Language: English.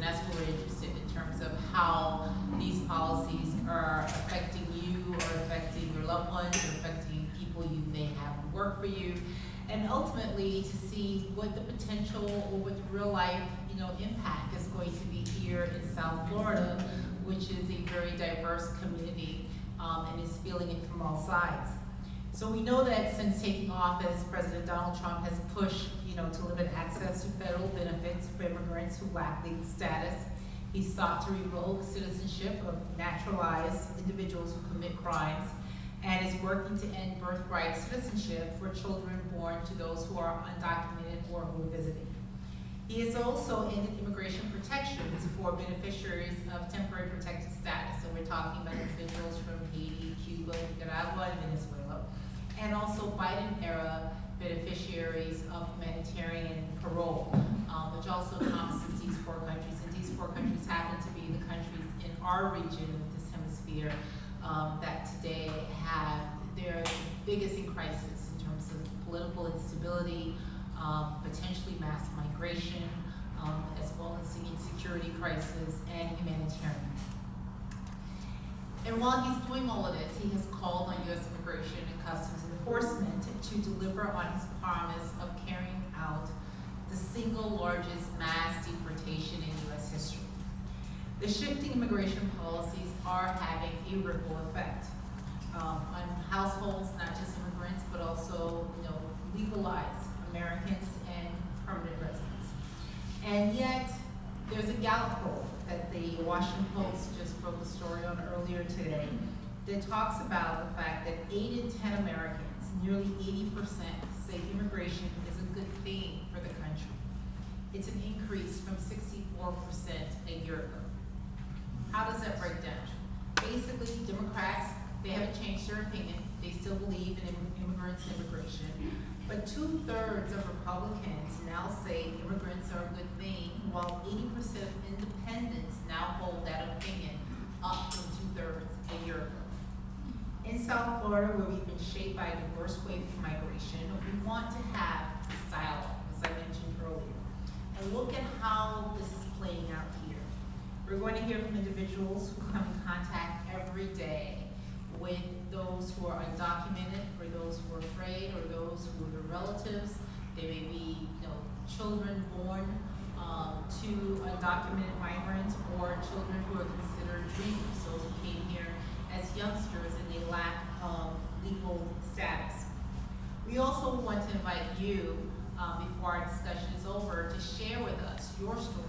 that's what we're interested in terms of how these policies are affecting you or affecting your loved ones or affecting people you may have who work for you. And ultimately to see what the potential or what the real life, impact is going to be here in South Florida, which is a very diverse community, and is feeling it from all sides. So we know that since taking office, President Donald Trump has pushed, to limit access to federal benefits for immigrants who lack legal status. He sought to revoke citizenship of naturalized individuals who commit crimes, and is working to end birthright citizenship for children born to those who are undocumented or who are visiting. He has also ended immigration protections for beneficiaries of temporary protected status. So we're talking about individuals from Haiti, Cuba, Nicaragua, and Venezuela, and also Biden-era beneficiaries of humanitarian parole, which also encompasses these four countries. And these four countries happen to be the countries in our region of this hemisphere that today have their biggest in crisis in terms of political instability, potentially mass migration, as well as the insecurity crisis and humanitarian. And while he's doing all of this, he has called on U.S. Immigration and Customs Enforcement to deliver on his promise of carrying out the single largest mass deportation in U.S. history. The shifting immigration policies are having a ripple effect on households, not just immigrants, but also, legalized Americans and permanent residents. And yet, there's a Gallup poll that the Washington Post just broke a story on earlier today that talks about the fact that 8 in 10 Americans, nearly 80%, say immigration is a good thing for the country. It's an increase from 64% a year ago. How does that break down? Basically, Democrats, they haven't changed their opinion. They still believe in immigrants and immigration. But 2/3 of Republicans now say immigrants are a good thing, while 80% of independents now hold that opinion, up from 2/3 a year ago. In South Florida, where we've been shaped by a diverse wave of migration, we want to have this dialogue, as I mentioned earlier, and look at how this is playing out here. We're going to hear from individuals who come in contact every day with those who are undocumented, or those who are afraid, or those who are their relatives. They may be, children born to undocumented migrants, or children who are considered dreamers, those who came here as youngsters and they lack legal status. We also want to invite you, before our discussion is over, to share with us your story.